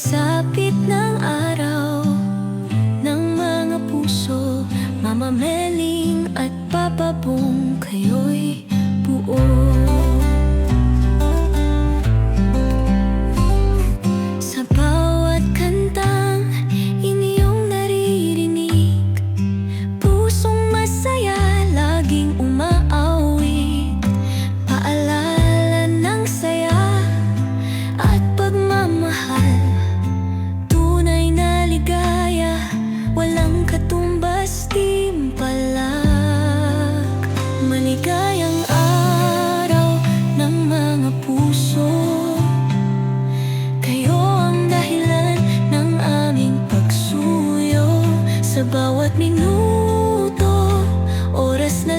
pagsapit ng araw ng mga puso, Mama Meling at Papa Bong, kayo'y buo. Sa bawat kantang inyong naririnig, pusong masaya laging umaawit, paalala ng saya at pagmamahal. Tunay na ligaya, walang katumbas, timpalak. Maligayang araw ng mga puso, kayo ang dahilan ng aming pagsuyo. Sa bawat minuto, oras na